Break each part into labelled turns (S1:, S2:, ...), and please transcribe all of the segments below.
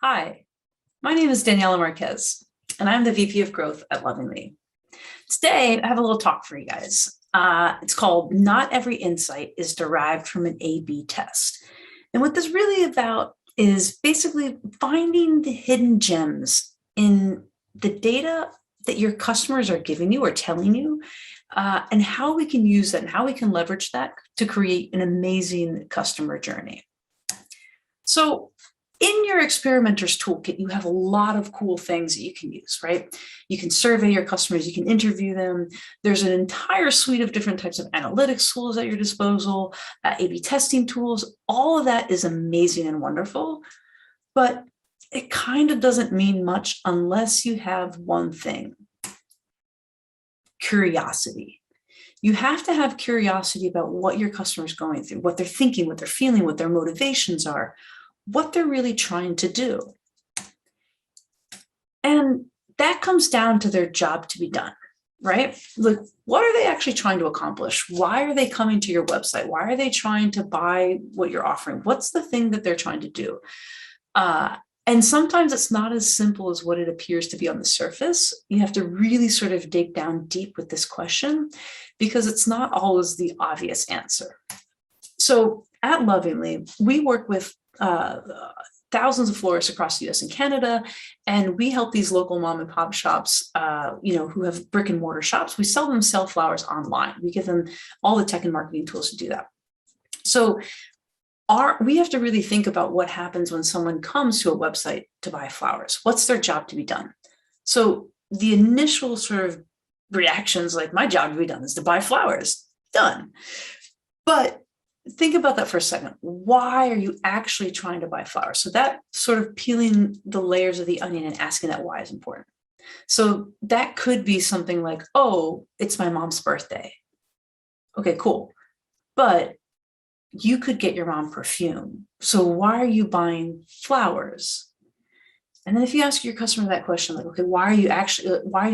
S1: Hi, my name is Daniela Marquez, and I'm the VP of Growth at Lovingly. Today, I have a little talk for you guys. It's called Not Every Insight is Derived from an A/B Test. And what this really about is basically finding the hidden gems in the data that your customers are giving you or telling you, and how we can use that and how we can leverage that to create an amazing customer journey. So in your experimenter's toolkit, you have a lot of cool things that you can use, right? You can survey your customers, you can interview them. There's an entire suite of different types of analytics tools at your disposal, A/B testing tools. All of that is amazing and wonderful, but it kind of doesn't mean much unless you have one thing: curiosity. You have to have curiosity about what your customer's going through, what they're thinking, what they're feeling, what their motivations are, what they're really trying to do. And that comes down to their job to be done, right? Like, what are they actually trying to accomplish? Why are they coming to your website? Why are they trying to buy what you're offering? What's the thing that they're trying to do? And sometimes it's not as simple as what it appears to be on the surface. You have to really sort of dig down deep with this question because it's not always the obvious answer. So at Lovingly, we work with thousands of florists across the US and Canada, and we help these local mom and pop shops, who have brick and mortar shops. We sell them flowers online. We give them all the tech and marketing tools to do that. So we have to really think about what happens when someone comes to a website to buy flowers. What's their job to be done? So the initial sort of reactions, like, my job to be done is to buy flowers. Done. But think about that for a second. Why are you actually trying to buy flowers? So that sort of peeling the layers of the onion and asking that why is important. So that could be something like, oh, it's my mom's birthday. Okay, cool. But you could get your mom perfume. So why are you buying flowers? And then if you ask your customer that question, like, okay, why do you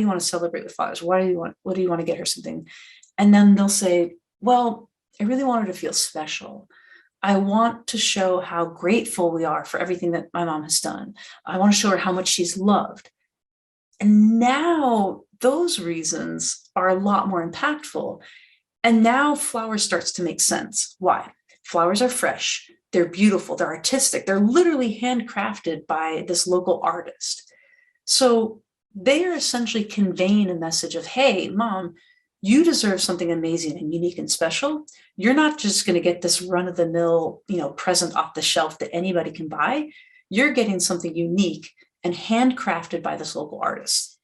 S1: want to celebrate with flowers? What do you want to get her something? And then they'll say, well, I really want her to feel special. I want to show how grateful we are for everything that my mom has done. I want to show her how much she's loved. And now those reasons are a lot more impactful. And now flowers starts to make sense. Why? Flowers are fresh. They're beautiful. They're artistic. They're literally handcrafted by this local artist. So they are essentially conveying a message of, hey, mom, you deserve something amazing and unique and special. You're not just going to get this run-of-the-mill, present off the shelf that anybody can buy. You're getting something unique and handcrafted by this local artist.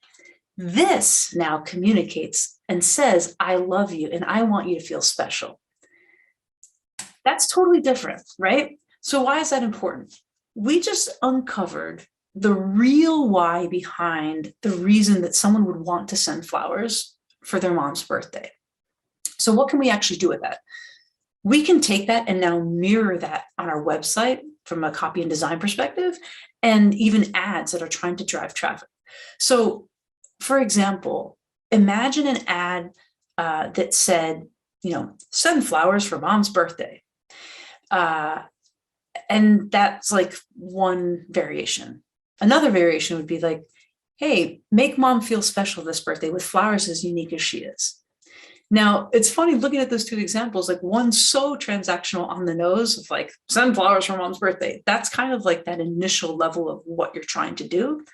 S1: This now communicates and says, I love you and I want you to feel special. That's totally different, right? So why is that important? We just uncovered the real why behind the reason that someone would want to send flowers for their mom's birthday. So what can we actually do with that? We can take that and now mirror that on our website from a copy and design perspective, and even ads that are trying to drive traffic. So for example, imagine an ad that said, send flowers for mom's birthday. And that's like one variation. Another variation would be like, hey, make mom feel special this birthday with flowers as unique as she is. Now, it's funny looking at those two examples, like one's so transactional on the nose of like, send flowers for mom's birthday. That's kind of like that initial level of what you're trying to do.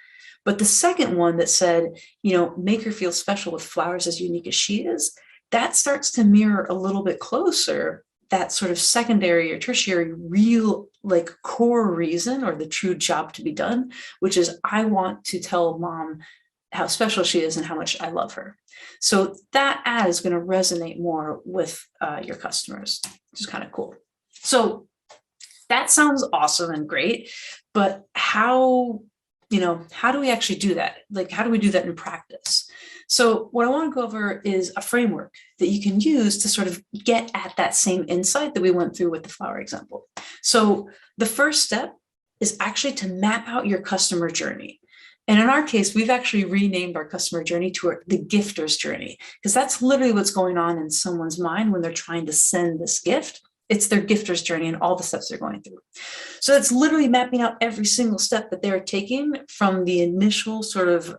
S1: But the second one that said, make her feel special with flowers as unique as she is, that starts to mirror a little bit closer that sort of secondary or tertiary real like core reason or the true job to be done, which is I want to tell mom how special she is and how much I love her. So that ad is going to resonate more with your customers, which is kind of cool. So that sounds awesome and great, but how do we actually do that? Like, how do we do that in practice? So what I want to go over is a framework that you can use to sort of get at that same insight that we went through with the flower example. So the first step is actually to map out your customer journey. And in our case, we've actually renamed our customer journey to the gifter's journey, because that's literally what's going on in someone's mind when they're trying to send this gift. It's their gifter's journey and all the steps they're going through. So it's literally mapping out every single step that they're taking from the initial sort of,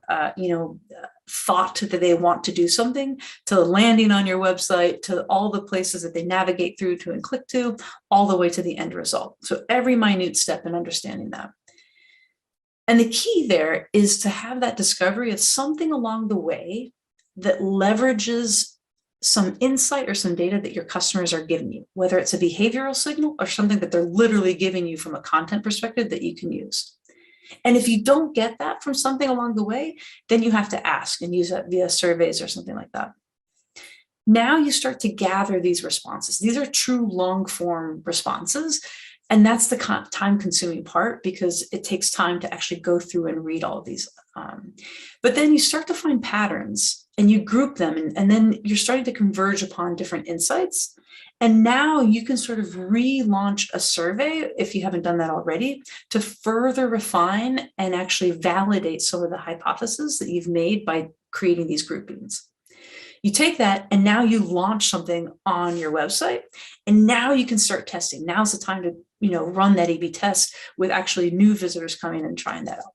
S1: thought that they want to do something to landing on your website, to all the places that they navigate through to and click to, all the way to the end result. So every minute step in understanding that. And the key there is to have that discovery of something along the way that leverages some insight or some data that your customers are giving you, whether it's a behavioral signal or something that they're literally giving you from a content perspective that you can use. And if you don't get that from something along the way, then you have to ask and use that via surveys or something like that. Now you start to gather these responses. These are true long form responses. And that's the time consuming part, because it takes time to actually go through and read all of these. But then you start to find patterns and you group them, and then you're starting to converge upon different insights. And now you can sort of relaunch a survey, if you haven't done that already, to further refine and actually validate some of the hypotheses that you've made by creating these groupings. You take that and now you launch something on your website, and now you can start testing. Now's the time to, run that A/B test with actually new visitors coming and trying that out.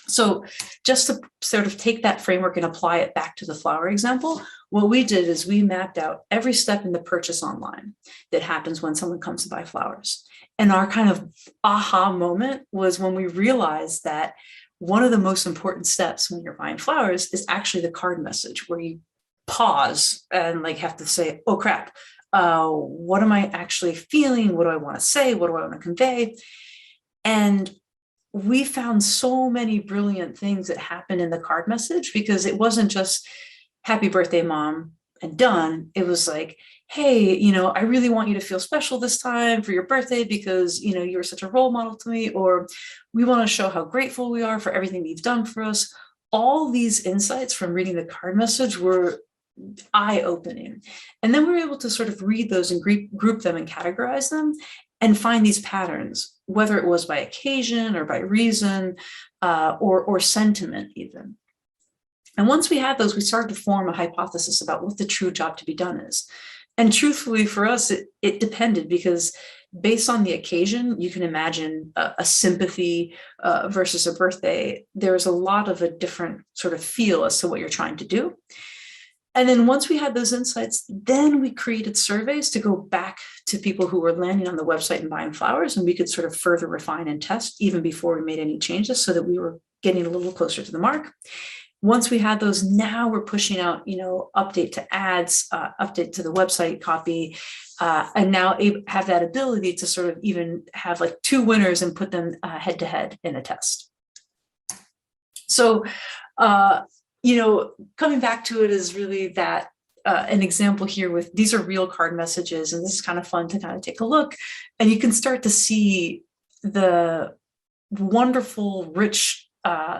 S1: So just to sort of take that framework and apply it back to the flower example, what we did is we mapped out every step in the purchase online that happens when someone comes to buy flowers. And our kind of aha moment was when we realized that one of the most important steps when you're buying flowers is actually the card message, where you pause and have to say, oh crap, what am I actually feeling? What do I want to say? What do I want to convey? And we found so many brilliant things that happened in the card message, because it wasn't just happy birthday, mom, and done. It was like, hey, I really want you to feel special this time for your birthday because, you were such a role model to me, or we want to show how grateful we are for everything you've done for us. All these insights from reading the card message were eye-opening. And then we were able to sort of read those and group them and categorize them and find these patterns, whether it was by occasion or by reason, or sentiment even. And once we had those, we started to form a hypothesis about what the true job to be done is. And truthfully, for us, it depended, because based on the occasion, you can imagine a sympathy versus a birthday. There's a lot of a different sort of feel as to what you're trying to do. And then once we had those insights, then we created surveys to go back to people who were landing on the website and buying flowers, and we could sort of further refine and test even before we made any changes, so that we were getting a little closer to the mark. Once we had those, now we're pushing out, update to ads, update to the website copy, and now have that ability to sort of even have two winners and put them head to head in a test. So, coming back to it is really that an example here with, these are real card messages, and this is kind of fun to kind of take a look, and you can start to see the wonderful, rich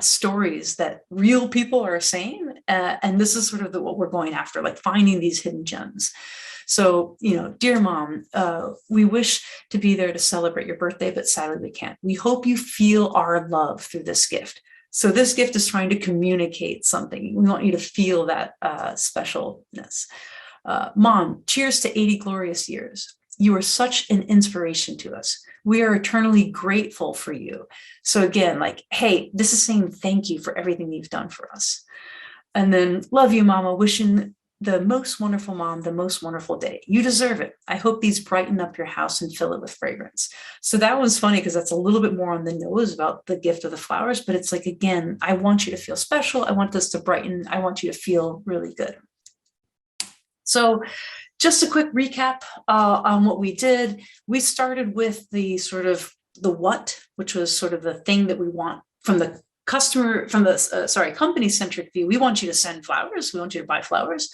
S1: stories that real people are saying. And this is sort of what we're going after, finding these hidden gems. So, dear mom, we wish to be there to celebrate your birthday, but sadly we can't. We hope you feel our love through this gift. So this gift is trying to communicate something. We want you to feel that specialness. Mom, cheers to 80 glorious years. You are such an inspiration to us. We are eternally grateful for you. So again, hey, this is saying thank you for everything you've done for us. And then, love you, mama, wishing the most wonderful mom, the most wonderful day. You deserve it. I hope these brighten up your house and fill it with fragrance. So that one's funny, because that's a little bit more on the nose about the gift of the flowers, but it's again, I want you to feel special. I want this to brighten. I want you to feel really good. So just a quick recap on what we did. We started with the sort of the what, which was sort of the thing that we want from the company-centric view. We want you to send flowers. We want you to buy flowers,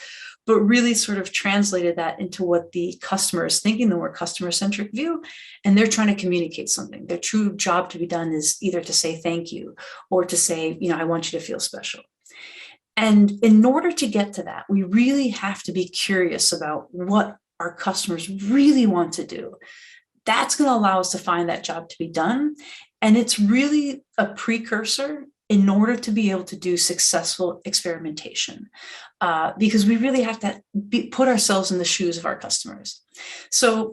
S1: but really sort of translated that into what the customer is thinking, the more customer-centric view. And they're trying to communicate something. Their true job to be done is either to say thank you or to say, I want you to feel special. And in order to get to that, we really have to be curious about what our customers really want to do. That's going to allow us to find that job to be done. And it's really a precursor in order to be able to do successful experimentation, because we really have to put ourselves in the shoes of our customers. So,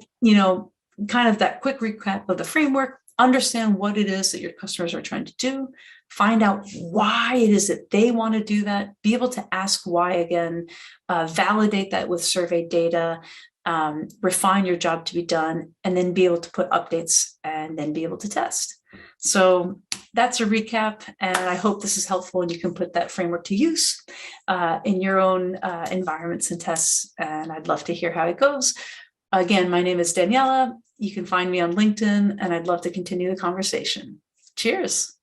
S1: kind of that quick recap of the framework, understand what it is that your customers are trying to do, find out why it is that they want to do that, be able to ask why again, validate that with survey data, refine your job to be done, and then be able to put updates and then be able to test. So that's a recap, and I hope this is helpful and you can put that framework to use in your own environments and tests, and I'd love to hear how it goes. Again, my name is Daniela. You can find me on LinkedIn, and I'd love to continue the conversation. Cheers.